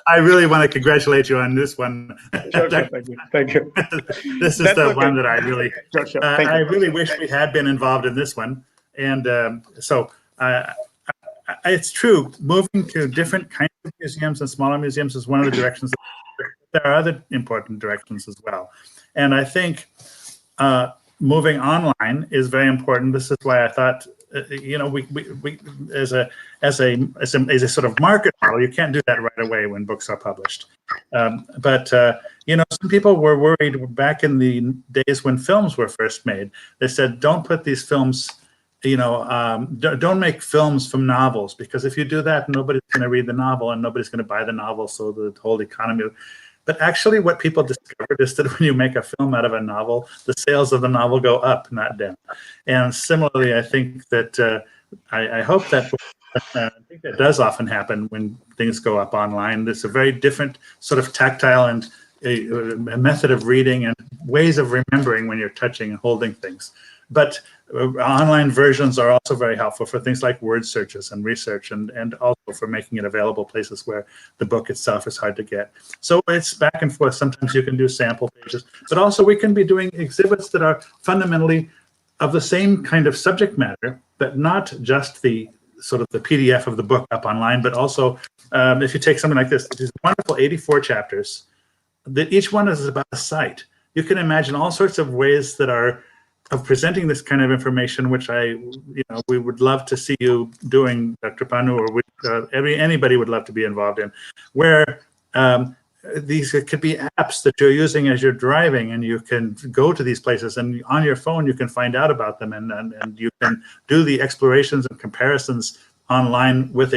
I really want to congratulate you on this one. Sure, sure. Thank you. This is That's the okay. one that I really, Sure, sure. Thank I you. really wish we had been involved in this one. And so it's true, moving to different kinds of museums and smaller museums is one of the directions. There are other important directions as well. And I think moving online is very important. This is why I thought, you know, we as a sort of market model, you can't do that right away when books are published. But you know, some people were worried back in the days when films were first made. They said, don't put these films, you know, don't make films from novels, because if you do that, nobody's going to read the novel and nobody's going to buy the novel. So the whole economy. But actually what people discovered is that when you make a film out of a novel, the sales of the novel go up, not down. And similarly, I think that I hope that I think that does often happen when things go up online. There's a very different sort of tactile and a method of reading and ways of remembering when you're touching and holding things. But online versions are also very helpful for things like word searches and research, and also for making it available places where the book itself is hard to get. So it's back and forth. Sometimes you can do sample pages, but also we can be doing exhibits that are fundamentally of the same kind of subject matter, but not just the sort of the PDF of the book up online, but also if you take something like this, these wonderful 84 chapters, that each one is about a site. You can imagine all sorts of ways that are of presenting this kind of information, which we would love to see you doing, Dr. Pannu, or anybody would love to be involved in, where these could be apps that you're using as you're driving, and you can go to these places, and on your phone you can find out about them, and you can do the explorations and comparisons online with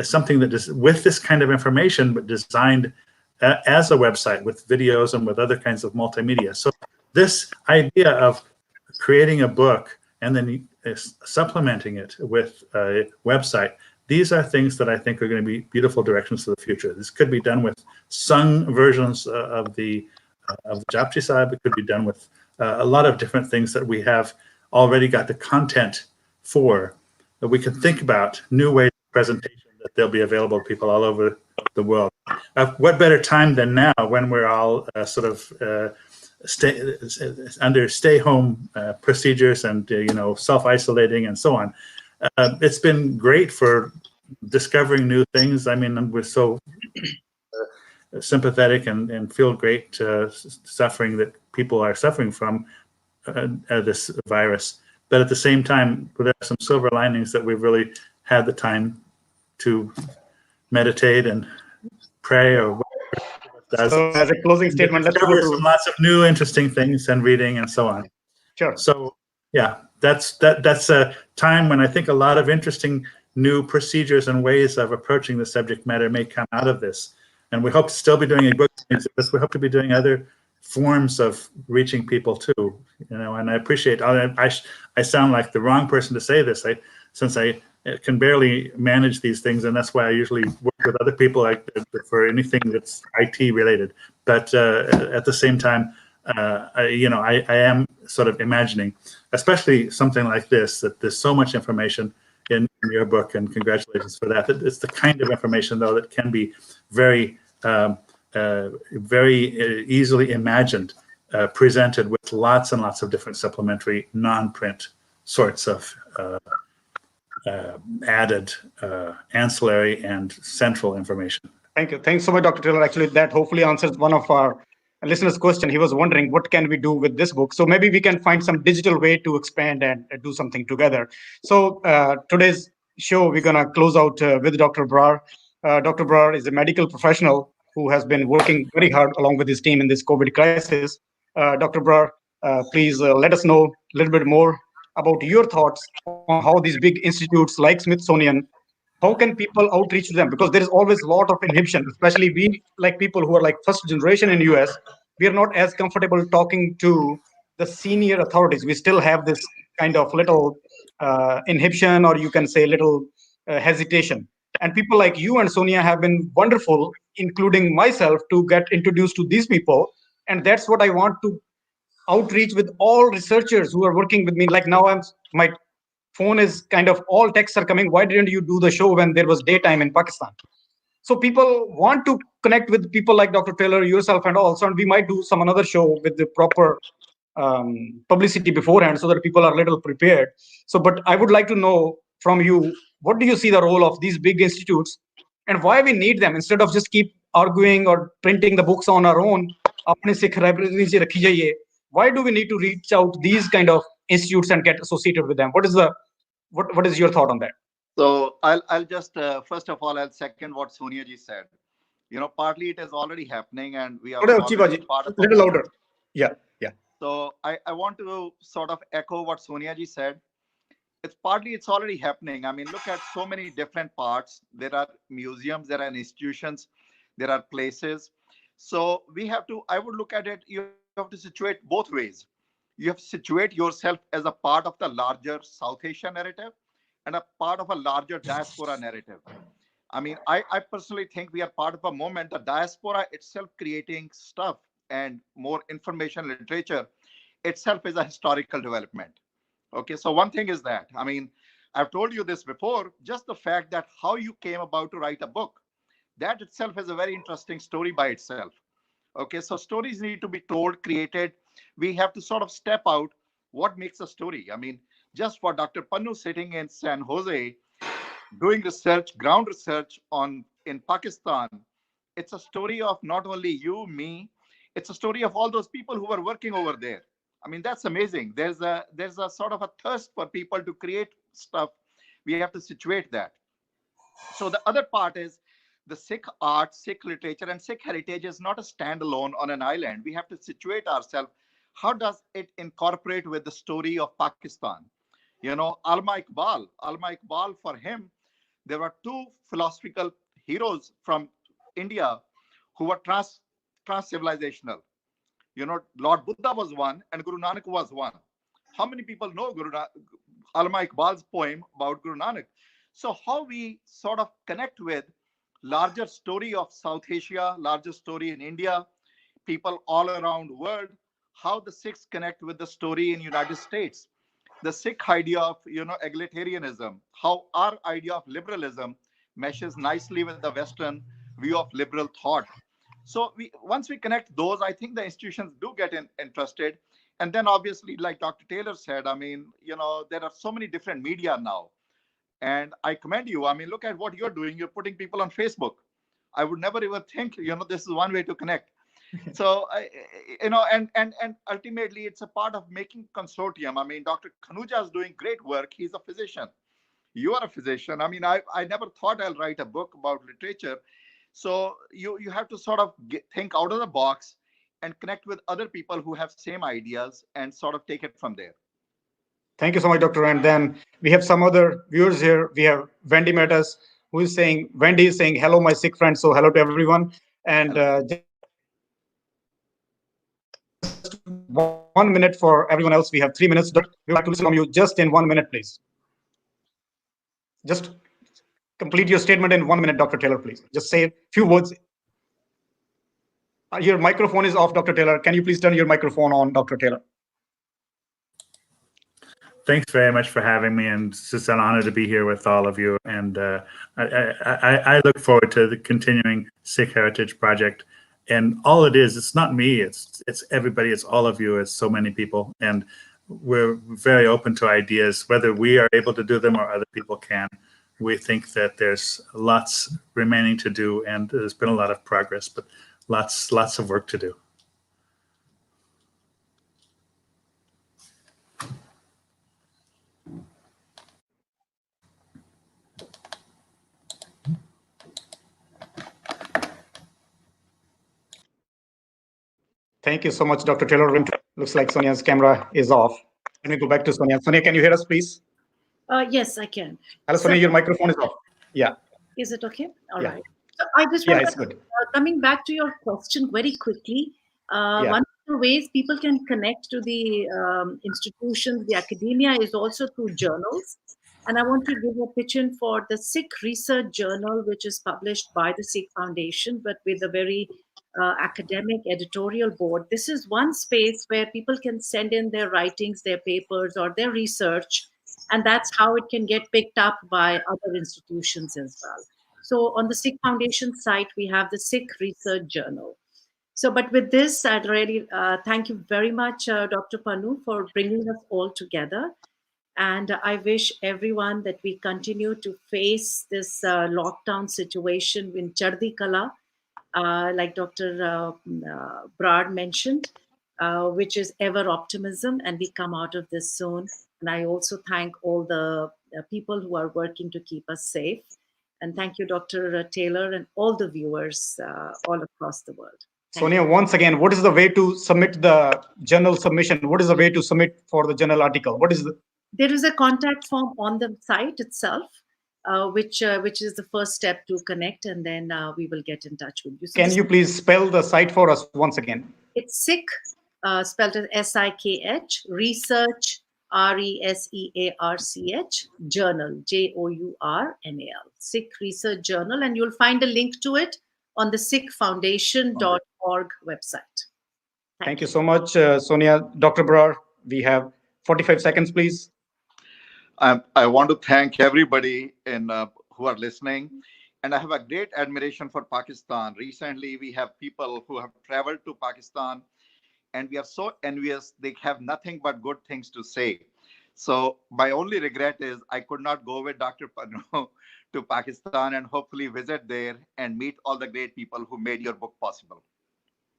something that is with this kind of information, but designed as a website with videos and with other kinds of multimedia. So this idea of creating a book and then supplementing it with a website, these are things that I think are going to be beautiful directions for the future. This could be done with sung versions of the Japji Sahib. It could be done with a lot of different things that we have already got the content for, that we can think about new ways of presentation that they'll be available to people all over the world. What better time than now, when we're all sort of under stay-home procedures and self-isolating and so on. It's been great for discovering new things. I mean, we're so sympathetic and feel great suffering that people are suffering from this virus. But at the same time, there are some silver linings that we've really had the time to meditate and pray or whatever. So as a closing statement, let's go to lots of new interesting things and reading and so on. Sure. So yeah, that's a time when I think a lot of interesting new procedures and ways of approaching the subject matter may come out of this. And we hope to still be doing a book exhibits. We hope to be doing other forms of reaching people too. And I appreciate. I sound like the wrong person to say this. Since I can barely manage these things, and that's why I usually work with other people for anything that's IT related. But at the same time, I am sort of imagining, especially something like this, that there's so much information in your book, and congratulations for that. It's the kind of information, though, that can be very, very easily imagined, presented with lots and lots of different supplementary non-print sorts of added ancillary and central information. Thank you. Thanks so much, Dr. Taylor. Actually, that hopefully answers one of our listeners' question. He was wondering, what can we do with this book? So maybe we can find some digital way to expand and do something together. So today's show, we're going to close out with Dr. Brar. Dr. Brar is a medical professional who has been working very hard along with his team in this COVID crisis. Dr. Brar, please let us know a little bit more about your thoughts on how these big institutes like Smithsonian, how can people outreach to them? Because there is always a lot of inhibition, especially we like people who are like first generation in US, we are not as comfortable talking to the senior authorities. We still have this kind of little inhibition, or you can say little hesitation. And people like you and Sonia have been wonderful, including myself, to get introduced to these people. And that's what I want to outreach with all researchers who are working with me. Like now, my phone is kind of all texts are coming. Why didn't you do the show when there was daytime in Pakistan? So people want to connect with people like Dr. Taylor, yourself, and all. So we might do some another show with the proper publicity beforehand, so that people are a little prepared. So, but I would like to know from you, what do you see the role of these big institutes, and why we need them instead of just keep arguing or printing the books on our own? अपने Sikh library से रखी जाइए. Why do we need to reach out these kind of institutes and get associated with them? What is your thought on that? So I'll just first of all I'll second what Sonia ji said. Partly it is already happening, and we are already part of a little louder. movement. Yeah. So I want to sort of echo what Sonia ji said. It's already happening. I mean, look at so many different parts. There are museums, there are institutions, there are places. So I would look at it, you have to situate both ways. You have to situate yourself as a part of the larger South Asian narrative and a part of a larger diaspora narrative. I mean, I personally think we are part of a moment, the diaspora itself creating stuff and more information literature itself is a historical development. Okay, so one thing is that, I mean, I've told you this before, just the fact that how you came about to write a book, that itself is a very interesting story by itself. Okay, so stories need to be told, created. We have to sort of step out what makes a story. I mean, just for Dr. Pannu sitting in San Jose, doing research, ground research in Pakistan, it's a story of not only you, me, it's a story of all those people who are working over there. I mean, that's amazing. There's a sort of a thirst for people to create stuff. We have to situate that. So the other part is the Sikh art, Sikh literature, and Sikh heritage is not a standalone on an island. We have to situate ourselves. How does it incorporate with the story of Pakistan? Alma Iqbal, for him, there were two philosophical heroes from India who were trans-civilizational. Lord Buddha was one and Guru Nanak was one. How many people know Alma Iqbal's poem about Guru Nanak? So how we sort of connect with larger story of South Asia, larger story in India, people all around the world, how the Sikhs connect with the story in United States, the Sikh idea of egalitarianism, how our idea of liberalism meshes nicely with the Western view of liberal thought. So once we connect those, I think the institutions do get interested. And then obviously, like Dr. Taylor said, I mean, there are so many different media now. And I commend you. I mean, look at what you're doing. You're putting people on Facebook. I would never ever think, this is one way to connect. So, and ultimately, it's a part of making consortium. I mean, Dr. Khanuja is doing great work. He's a physician. You are a physician. I mean, I never thought I'll write a book about literature. So you have to sort of think out of the box and connect with other people who have same ideas and sort of take it from there. Thank you so much, Doctor. And then we have some other viewers here. We have Wendy Mattas, Wendy is saying, hello, my Sikh friends. So hello to everyone. And just 1 minute for everyone else. We have 3 minutes. We would like to listen from you just in 1 minute, please. Just complete your statement in 1 minute, Dr. Taylor, please. Just say a few words. Your microphone is off, Dr. Taylor. Can you please turn your microphone on, Dr. Taylor? Thanks very much for having me, and it's just an honor to be here with all of you. And I look forward to the continuing Sikh Heritage Project. And all it is, it's not me, it's everybody, it's all of you, it's so many people. And we're very open to ideas, whether we are able to do them or other people can. We think that there's lots remaining to do, and there's been a lot of progress, but lots of work to do. Thank you so much, Dr. Taylor. Looks like Sonia's camera is off. Let me go back to Sonia. Sonia, can you hear us, please? Yes, I can. Hello, Sonia, your microphone is off. Yeah. Is it okay? All Yeah. right. So I just Yeah, want it's good. coming back to your question very quickly. One of the ways people can connect to the institutions, the academia, is also through journals. And I want to give a pitch in for the Sikh Research Journal, which is published by the Sikh Foundation, but with a very academic editorial board. This is one space where people can send in their writings, their papers, or their research, and that's how it can get picked up by other institutions as well. So on the Sikh Foundation site, we have the Sikh Research Journal. So, but with this, I'd really thank you very much, Dr. Pannu, for bringing us all together. And I wish everyone that we continue to face this lockdown situation in Chardi Kala, like Dr. Brar mentioned, which is ever optimism, and we come out of this soon. And I also thank all the people who are working to keep us safe. And thank you, Dr. Taylor, and all the viewers all across the world. Sonia, once again, what is the way to submit the journal submission? What is the way to submit for the journal article? What is the... There is a contact form on the site itself, which is the first step to connect, and then we will get in touch with you. So can you please spell the site for us once again? It's Sikh, spelled as S-I-K-H, Research, R-E-S-E-A-R-C-H, Journal, J-O-U-R-N-A-L, Sikh Research Journal, and you'll find a link to it on the sikhfoundation.org website. Thank you so much, Sonia. Dr. Brar, we have 45 seconds, please. I want to thank everybody who are listening. And I have a great admiration for Pakistan. Recently, we have people who have traveled to Pakistan, and we are so envious. They have nothing but good things to say. So my only regret is I could not go with Dr. Pannu to Pakistan and hopefully visit there and meet all the great people who made your book possible.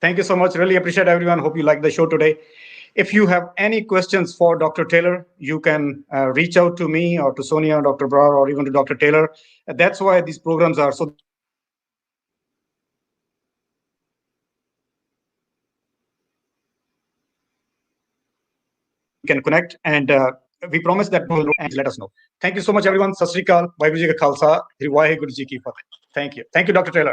Thank you so much. Really appreciate everyone. Hope you liked the show today. If you have any questions for Dr. Taylor, you can reach out to me or to Sonia, Dr. Brar, or even to Dr. Taylor. That's why these programs are so can connect, and we promise that we'll let us know. Thank you so much, everyone. Sat Sri Akal, Vaheguru Ji Ka Khalsa, Vaheguru Ji Ki Fateh. Thank you. Thank you, Dr. Taylor.